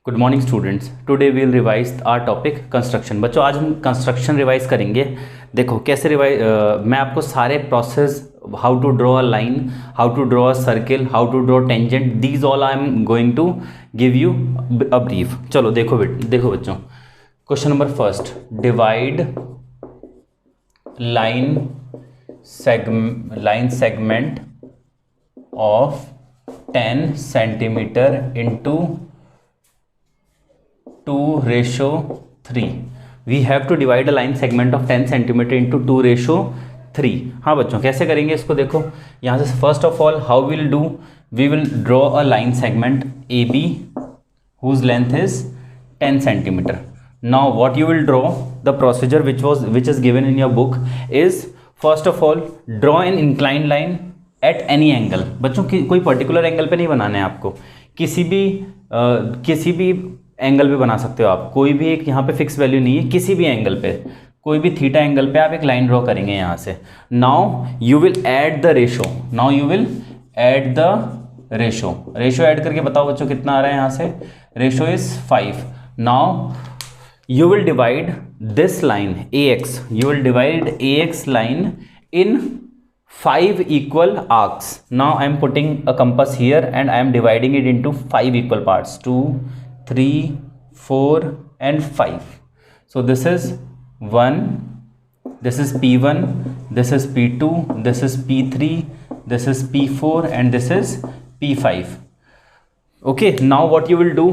Good morning students, today will revise our topic construction. बच्चों आज हम कंस्ट्रक्शन रिवाइज करेंगे। देखो कैसे रिवाइज, मैं आपको सारे process, how to draw a line, how to draw a circle, how to draw tangent, these all I am going to give you a brief. चलो देखो देखो बच्चों, question number first, divide line segment of 10 centimetre into 2:3। We have to divide a line segment of 10 centimetre into 2:3। हाँ बच्चों कैसे करेंगे इसको, देखो यहाँ से first of all how will do, we will draw a line segment A B whose length is 10 centimetre. Now what you will draw, the procedure which is given in your book is first of all draw an inclined line at any angle। बच्चों कोई particular angle पे नहीं बनाना है आपको, किसी भी angle पे बना सकते हो आप, कोई भी एक यहाँ पे फिक्स वैल्यू नहीं है, किसी भी एंगल पे, कोई भी थीटा एंगल पे आप एक लाइन ड्रॉ करेंगे यहाँ से। Now you will add the ratio, ratio add करके बताओ बच्चों कितना आ रहा है यहाँ से, ratio is 5। Now you will divide this line AX, you will divide AX line in 5 equal arcs. Now I am putting a compass here and I am dividing it into 5 equal parts, 2, 3, 4 and 5. So this is 1, this is P1, this is P2, this is P3, this is P4 and this is P5. Okay, now what you will do,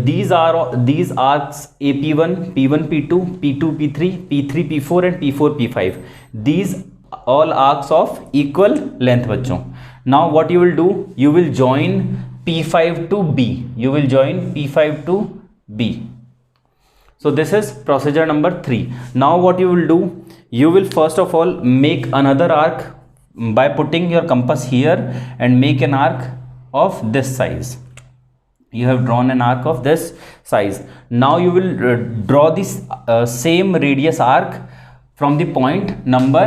these arcs AP1, P1, P2, P2, P3, P3, P4 and P4, P5. These all arcs of equal length बच्चों. Now what you will do, you will join P5 to B. You will join P5 to B. So this is procedure number 3. Now what you will do, you will first of all make another arc by putting your compass here and make an arc of this size. You have drawn an arc of this size. Now you will draw this same radius arc from the point number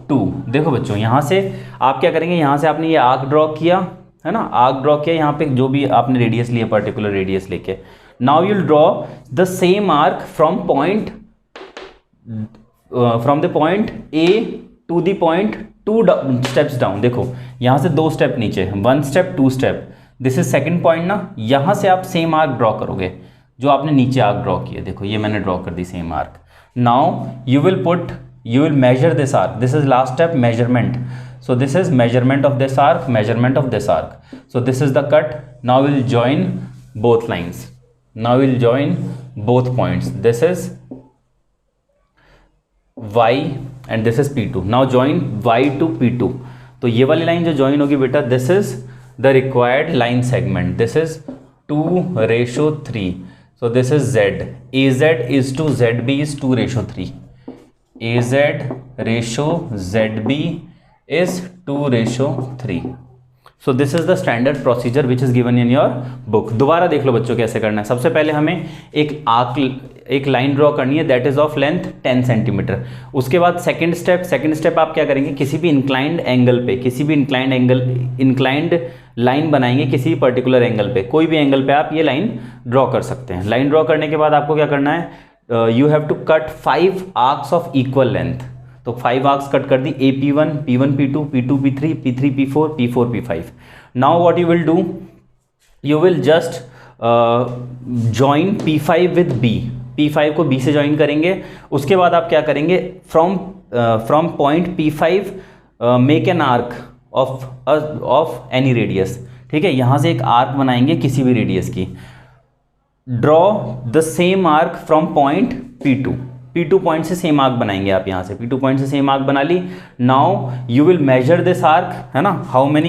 2. देखो बच्चों यहाँ से आप क्या करेंगे, यहाँ से आपने ये आर्क ड्रॉ किया है ना, आर्क ड्रॉ किया यहाँ पे जो भी आपने रेडियस लिया, पर्टिकुलर रेडियस लेके। Now you will draw the same arc from the point A to the point 2 steps down. देखो यहाँ से 2 स्टेप नीचे, 1 step 2 step, this is second point ना, यहाँ से आप सेम आर्क ड्रॉ करोगे जो आपने नीचे आर्क ड्रॉ किया। देखो ये मैंने ड्रॉ कर दी same arc. Now you will measure this arc, this is last step measurement. So this is measurement of this arc, measurement of this arc. So this is the cut. Now will join both lines, now will join both points, this is y and this is P2। Now join y to P2। तो ये वाली line जो join होगी बेटा, this is the required line segment, this is 2:3. so this is Z, AZ is to ZB is 2:3, AZ ratio ZB is 2:3. so this is the standard procedure which is given in your book. दोबारा देख लो बच्चों कैसे करना है। सबसे पहले हमें एक लाइन ड्रॉ करनी है that is of length 10 centimetre. उसके बाद सेकंड स्टेप आप क्या करेंगे, किसी भी इंक्लाइंड एंगल पे, इंक्लाइंड लाइन बनाएंगे किसी पर्टिकुलर एंगल पे, कोई भी एंगल पे आप ये लाइन ड्रॉ कर सकते हैं। लाइन ड्रॉ करने के बाद आपको क्या करना है, you have to cut 5 arcs of equal length. तो 5 आर्क्स कट कर दी, AP1, P1, P2, P2, P3, P3, P4, P4, P5। Now what you will do, you will just join P5 with B, P5 को B से join करेंगे। उसके बाद आप क्या करेंगे, from point P5 make an arc of any radius. ठीक है, यहाँ से एक आर्क बनाएंगे किसी भी रेडियस की। Draw the same arc from point P2 point से सेम आर्क बनाएंगे आप, यहाँ से P2 पॉइंट से सेम आर्क बना ली। Now you will measure this arc, है ना, हाउ मेनी,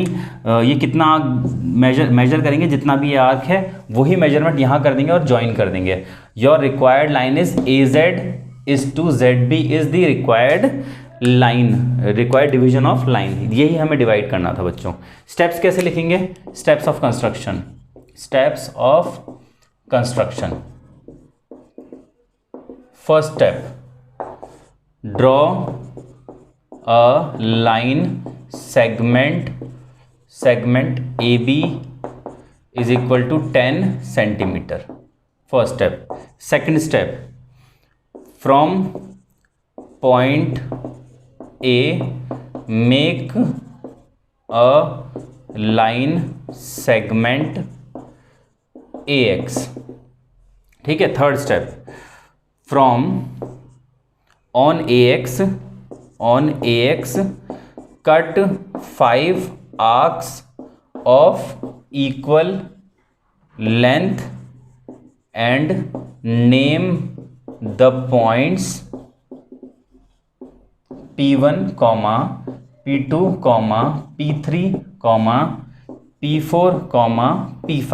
ये कितना मेजर करेंगे, जितना भी ये आर्क है वही मेजरमेंट यहाँ कर देंगे और ज्वाइन कर देंगे। Your required line is AZ is to ZB is the required division of line. यही हमें डिवाइड करना था बच्चों। स्टेप्स कैसे लिखेंगे, steps of construction. First step, draw a line segment AB is equal to 10 centimeter. First step. Second step, from point A make a line segment AX. ठीक है. Third step, from on AX cut 5 arcs of equal length and name the points P1, P2, P3, P4, P5.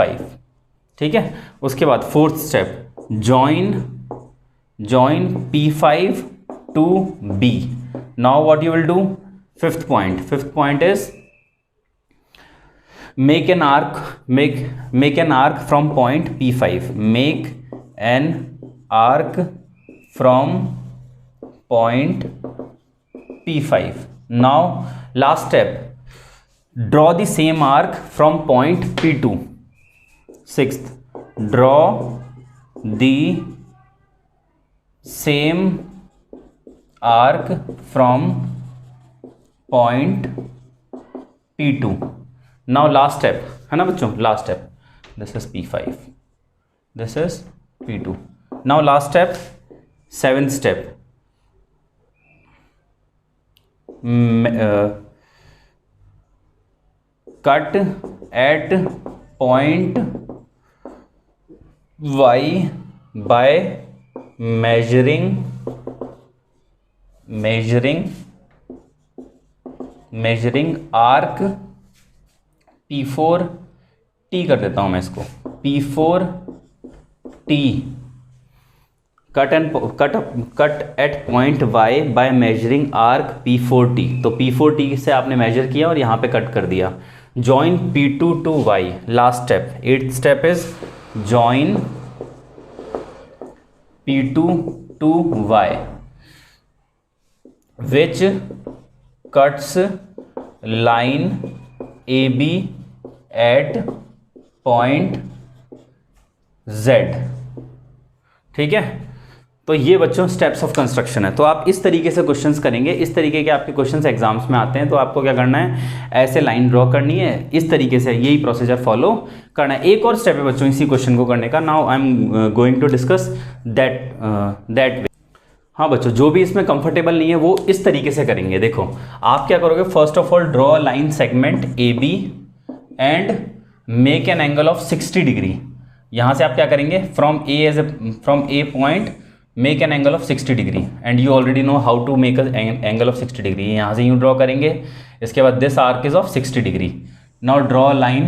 ठीक है. उसके बाद fourth step, join P5 to B. Now what you will do? Fifth point is make an arc from point P5. Make an arc from point P5. Now last step, draw the same arc from point P2. Sixth, draw the same arc from point P2. Now last step है ना बच्चों, last step, this is P5, this is P2. Now last step, seventh step, cut at point Y by measuring arc P4T कर देता हूं मैं इसको, P4T. cut at point Y by measuring arc P4T. तो P4T से आपने major किया और यहां पे कट कर दिया. join P2 to Y. last step, eighth step is join P2 to Y, which cuts line AB at point Z. ठीक है. तो ये बच्चों स्टेप्स ऑफ कंस्ट्रक्शन है. तो आप इस तरीके से क्वेश्चंस करेंगे. इस तरीके के आपके क्वेश्चंस एग्जाम्स में आते हैं. तो आपको क्या करना है, ऐसे लाइन ड्रॉ करनी है, इस तरीके से यही प्रोसीजर फॉलो करना है. एक और स्टेप है बच्चों इसी क्वेश्चन को करने का. Now I am going to discuss that way. हाँ बच्चों, जो भी इसमें कंफर्टेबल नहीं है वो इस तरीके से करेंगे. देखो आप क्या करोगे, first of all draw line segment AB and make an angle of 60 degree. यहाँ से आप क्या करेंगे, from a point make an angle of 60 degree and you already know how to make angle of 60 degree. यहाँ से यूँ draw करेंगे. इसके बाद this arc is of 60 degree. Now draw line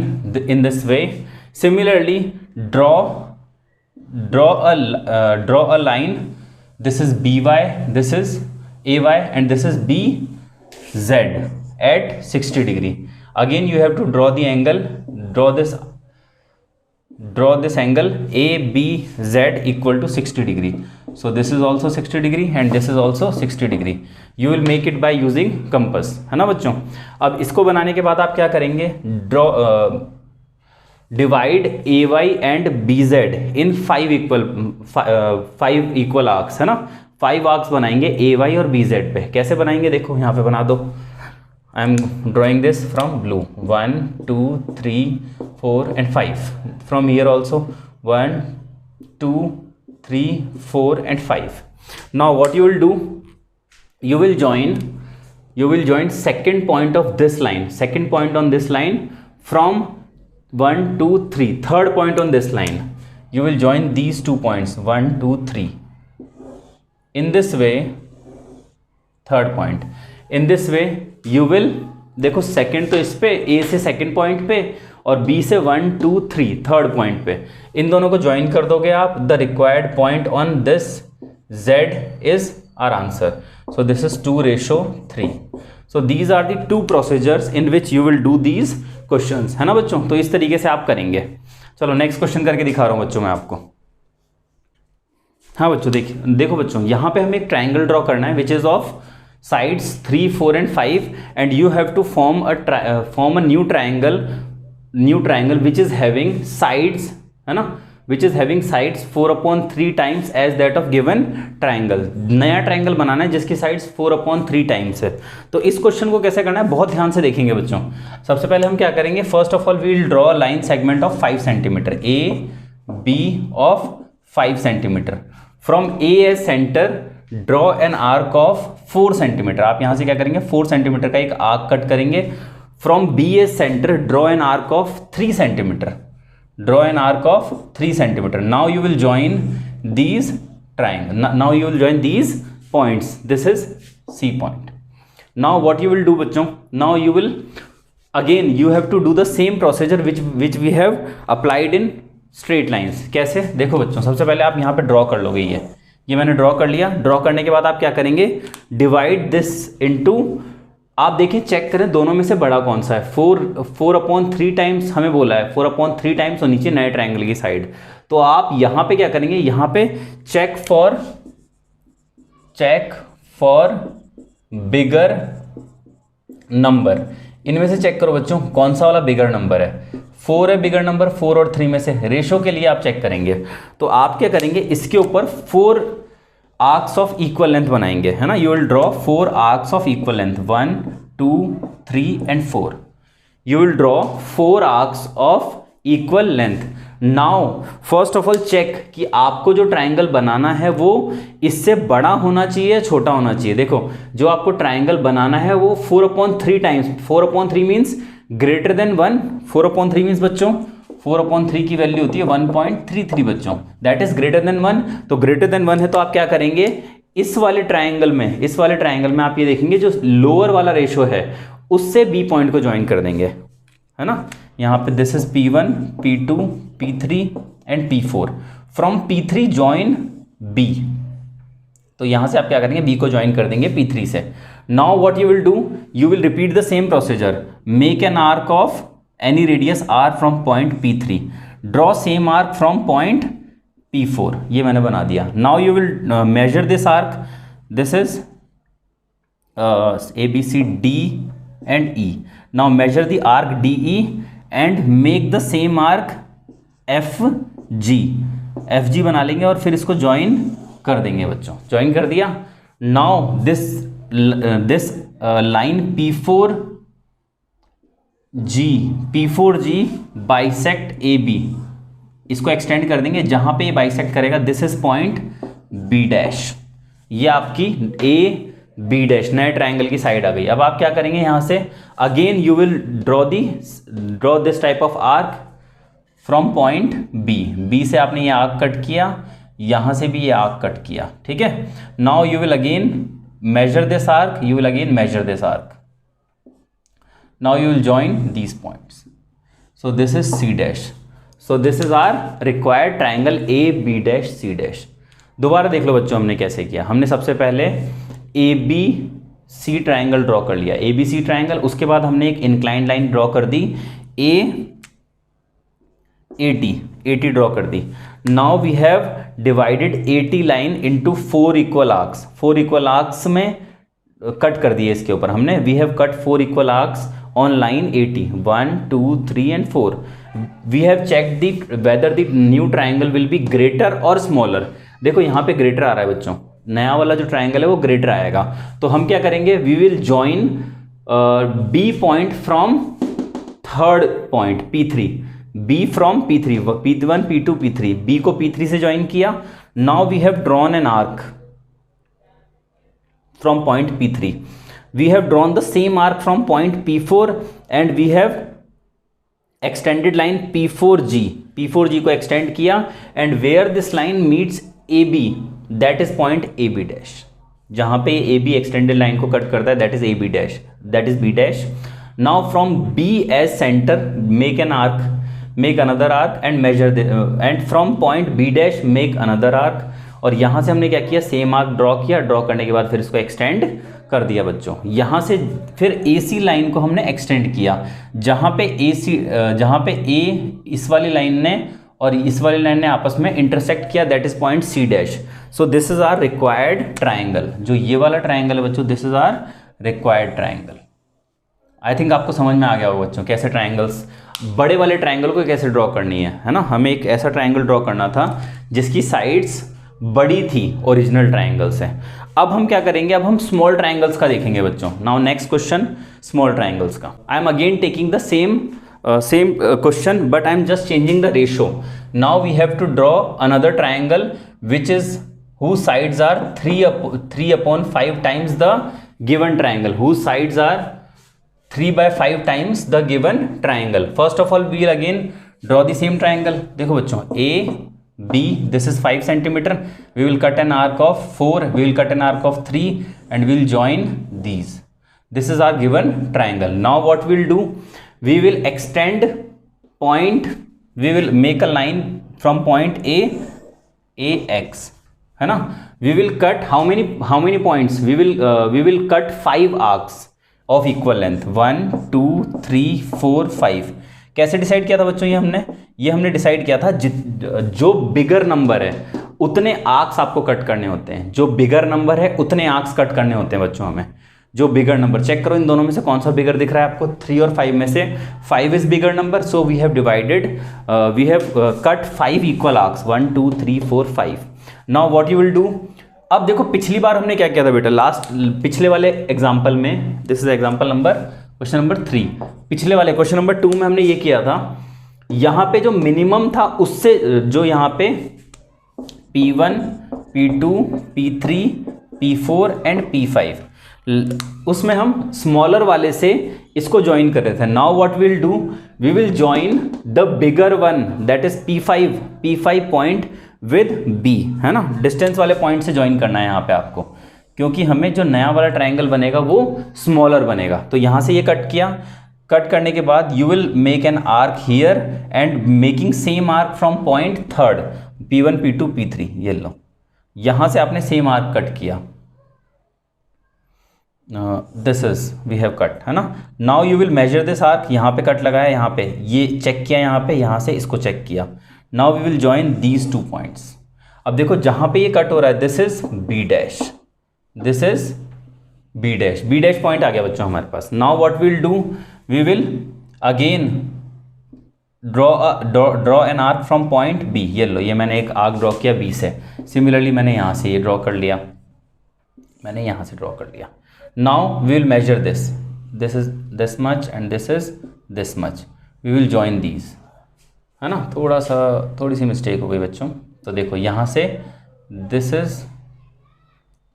in this way. Similarly draw a line. This is BY, this is AY and this is BZ at 60 degree. Again you have to draw the angle, draw this angle ABZ equal to 60 degree. So this is also 60 degree and this is also 60 degree. You will make it by using compass, है ना बच्चों. अब इसको बनाने के बाद आप क्या करेंगे, divide AY and BZ in 5 equal arcs, है ना. 5 आर्क्स बनाएंगे AY और BZ पे. कैसे बनाएंगे, देखो यहाँ पे बना दो. I am drawing this from blue. 1 2 3 4 and 5. From here also 1 2 3 4 and 5. Now what you will do, you will join second point of this line, second point on this line from 1 2 3. Third point on this line, you will join these 2 points 1 2 3. In this way, third point, in this way you will, देखो second तो इस पे A से second point पे और B से 1 2 3 third point पे. इन दोनों को ज्वाइन कर दोगे आप. The required point on this Z is our answer. So this is 2:3. So these are the 2 procedures in which you will do these questions, है ना बच्चों. तो इस तरीके से आप करेंगे. चलो नेक्स्ट क्वेश्चन करके दिखा रहा हूं बच्चों मैं आपको. हाँ बच्चों देखो बच्चों, यहाँ पे हमें एक ट्राइंगल ड्रॉ करना है which is of sides 3 4 and 5 and you have to form a new triangle new triangle which is having sides, है ना, which is having sides 4/3 times as that of given triangle. नया triangle बनाना है जिसकी sides 4/3 times है। तो इस question को कैसे करना है, बहुत ध्यान से देखेंगे बच्चों। सबसे पहले हम क्या करेंगे, first of all we will draw line segment of 5 centimetre, A B of 5 centimetre. From A as centre draw an arc of 4 centimetre. आप यहां से क्या करेंगे, 4 सेंटीमीटर का एक आर्क कट करेंगे। From B as centre draw an arc of 3 centimetre, draw an arc of 3 centimeter. Now you will join these triangle. Now you will join these points. This is C point. Now what you will do बच्चों, now you will again you have to do the same procedure which we have applied in straight lines. कैसे, देखो बच्चों, सबसे पहले आप यहाँ पे draw कर लोगे। ये मैंने ड्रॉ कर लिया। ड्रॉ करने के बाद आप क्या करेंगे, डिवाइड दिस इनटू, आप देखें चेक करें दोनों में से बड़ा कौन सा है। 4/3 टाइम्स हमें बोला है, 4/3 टाइम्स और नीचे नए ट्राइंगल की साइड। तो आप यहां पे क्या करेंगे, यहां पे चेक फॉर बिगर नंबर। इनमें से चेक करो बच्चों कौन सा वाला बिगर नंबर है। 4 है बिगर नंबर, 4 और 3 में से रेशो के लिए आप चेक करेंगे। तो आप क्या करेंगे, इसके ऊपर 4 आर्क्स ऑफ इक्वल लेंथ बनाएंगे, है ना। You will draw 4 arcs of equal length, 1 2 3 and 4। You will draw 4 arcs of equal length. Now first of all check कि आपको जो ट्राइंगल बनाना है वो इससे बड़ा होना चाहिए या छोटा होना चाहिए। देखो जो आपको ट्राइंगल बनाना है वो 4/3 times, 4/3 means greater than 1। 4/3 means बच्चों 4/3 की वैल्यू होती है 1.33 बच्चों, दैट इज ग्रेटर देन 1। तो ग्रेटर देन 1 है तो आप क्या करेंगे, इस वाले ट्राइंगल में आप ये देखेंगे जो लोअर वाला रेशो है उससे बी पॉइंट को ज्वाइन कर देंगे, है ना। यहाँ पे this is P1 P2 P3 and P4। From P3 join B। तो यहां से आप क्या करेंगे, B को ज्वाइन कर देंगे P3 से। Now what you will do, you will repeat the same procedure, make an arc of any radius r from point P3, draw same arc from point P4। ये मैंने बना दिया। now you will measure this arc, this is A B C D and E। now measure the arc DE and make the same arc FG बना लेंगे और फिर इसको join कर देंगे बच्चों। ज्वाइन कर दिया। now this line P4G bisect AB, इसको एक्सटेंड कर देंगे जहां पे ये बाइसेक्ट करेगा, this is point B dash. ये आपकी A B डैश नए ट्राइंगल की साइड आ गई। अब आप क्या करेंगे, यहां से again you will draw this type of arc from point B से आपने ये आर्क कट किया, यहां से भी ये आर्क कट किया, ठीक है। Now you will again measure this arc, you will again measure this arc। now you will join these points, so this is C dash, so this is our required triangle A B dash C dash। दोबारा देख लो बच्चों हमने कैसे किया। हमने सबसे पहले ABC triangle draw कर लिया, ABC ट्राइंगल। उसके बाद हमने एक इंक्लाइंड लाइन ड्रॉ कर दी, AT ड्रॉ कर दी। Now we have divided AT line into 4 equal arcs. 4 equal arcs में कट कर दिए इसके ऊपर हमने। We have cut 4 equal arcs on line AT, 1 2 3 and 4। we have checked whether the new triangle will be greater or smaller। देखो यहाँ पे greater आ रहा है बच्चों, नया वाला जो ट्राइंगल है वो greater आएगा। तो हम क्या करेंगे, we will join B point from third point P3, B from P3, P1 P2 P3, B को P3 से ज्वाइन किया। now we have drawn an arc from point P3। we have drawn the same arc from point P4 and we have extended line P4G को extend किया and where this line meets AB, that is point AB dash। जहां पे AB extended line को cut करता है, that is AB dash, that is B dash। now from B as center make an arc, make another arc and measure and from point B dash make another arc। और यहां से हमने क्या किया, same arc draw किया। Draw करने के बाद फिर इसको एक्सटेंड कर दिया बच्चों। यहां से फिर AC लाइन को हमने एक्सटेंड किया, जहां पे A इस वाली लाइन ने और इस वाली लाइन ने आपस में इंटरसेक्ट किया, that is point C dash. So this is our required triangle. जो ये वाला ट्राइंगल है बच्चों, this is our required triangle. I think आपको समझ में आ गया होगा बच्चों कैसे ट्राइंगल्स, बड़े वाले ट्राइंगल को कैसे ड्रॉ करनी है ना। हमें एक ऐसा ट्राइंगल ड्रॉ करना था जिसकी साइड्स बड़ी थी ओरिजिनल ट्राइंगल से। अब हम क्या करेंगे, अब हम स्मॉल ट्राइंगल्स का देखेंगे बच्चों। Now next question small triangles का। I am again taking the same question, but I'm just changing the ratio. Now we have to draw another triangle which is whose sides are 3/5 times the given triangle, whose sides are 3/5 times the given triangle. First of all we will again draw the same triangle. देखो बच्चों A B, this is 5 centimeter. We will cut an arc of 4, we will cut an arc of 3 and we will join these. This is our given triangle. Now what we'll do, we will extend point, we will make a line from point A, AX, है ना। we will cut how many points, we will cut 5 arcs of equal length, 1 2 3 4 5। कैसे decide किया था बच्चों, ये हमने decide किया था जो बिगर नंबर है उतने आर्क्स आपको कट करने होते हैं, जो बिगर नंबर है उतने आर्क्स कट करने होते हैं बच्चों हमें। जो बिगर नंबर, चेक करो इन दोनों में से कौन सा बिगर दिख रहा है आपको, 3 और 5 में से 5 is bigger number, so we have divided, we have cut 5 equal arcs, 1 2 3 4 5। Now what you will do, अब देखो पिछली बार हमने क्या किया था बेटा, पिछले वाले एग्जाम्पल में, this is example number question number 3, पिछले वाले क्वेश्चन नंबर 2 में हमने ये किया था, यहाँ पे जो मिनिमम था उससे जो यहाँ पे P1 P2 P3 P4 and P5, उसमें हम स्मॉलर वाले से इसको ज्वाइन कर रहे थे। Now what will do, we will join the bigger one that is P5 point with B, है ना। डिस्टेंस वाले पॉइंट से ज्वाइन करना है यहाँ पे आपको, क्योंकि हमें जो नया वाला ट्राइंगल बनेगा वो स्मॉलर बनेगा। तो यहाँ से ये कट किया, कट करने के बाद you will make an arc here and making same arc from point 3rd P1 P2 P3, ये लो, यहाँ से आपने सेम आर्क कट किया, this is we have cut, है ना। Now you will measure this arc, यहाँ पे कट लगाया, यहाँ पे ये चेक किया, यहाँ से इसको चेक किया। Now we will join these 2 points. अब देखो जहाँ पे ये कट हो रहा है this is B dash, this is B dash point आ गया बच्चों हमारे पास। Now what will do, we will again draw an arc from point B, ये लो, ये मैंने एक आर्क ड्रॉ किया B से। सिमिलरली मैंने यहाँ से ये ड्रॉ कर लिया, मैंने यहाँ से ड्रॉ कर लिया। Now we will measure this is this much and this is this much, we will join these, है ना। थोड़ी सी मिस्टेक हो गई बच्चों, तो देखो यहाँ से this is,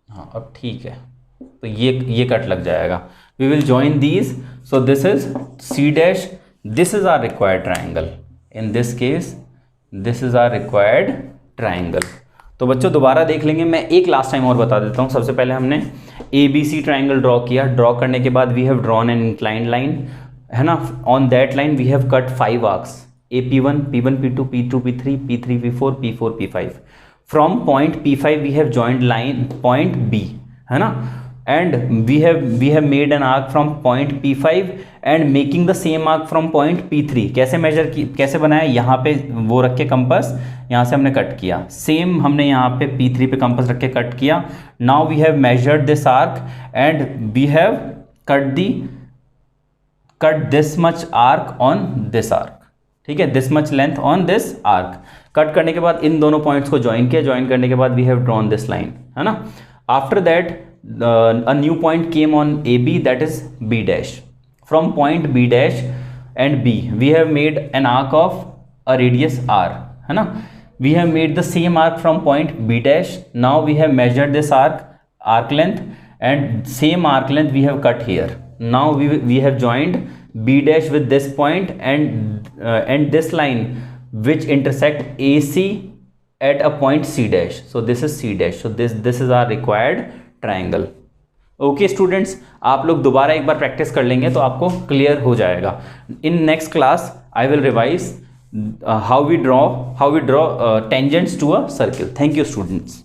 हाँ अब ठीक है, तो ये कट लग जाएगा। we will join these, so this is C dash, this is our required triangle, in this case this is our required triangle। तो बच्चों दोबारा देख लेंगे, मैं एक लास्ट टाइम और बता देता हूँ। सबसे पहले हमने ABC ट्राइंगल ड्रॉ किया, ड्रॉ करने के बाद we have drawn an inclined line, है ना। On that line we have cut 5 arcs, P1 P2 P2 P3 P3 P4 P4 P5। From point P5 we have joined line point B, है ना, and we have made an arc from point P5 and making the same arc from point P3। कैसे major की, कैसे बनाया, यहाँ पे वो रख के कंपास, यहाँ से हमने कट किया, सेम हमने यहाँ पे P3 पे कंपास रख के कट किया। Now we have measured this arc and we have cut this much arc on this arc, ठीक है, this much length on this arc. Cut करने के बाद इन दोनों पॉइंट्स को ज्वाइन किया, ज्वाइन करने के बाद we have drawn this line, है ना। After that a new point came on AB, that is B dash. From point B dash and B we have made an arc of a radius R, है ना। We have made the same arc from point B dash. Now we have measured this arc length and same arc length we have cut here. Now we have joined B dash with this point and this line which intersect AC at a point C dash. So this is C dash. So this is our required triangle. Okay students, आप लोग दोबारा एक बार practice कर लेंगे तो आपको clear हो जाएगा। In next class I will revise how we draw tangents to a circle. Thank you students.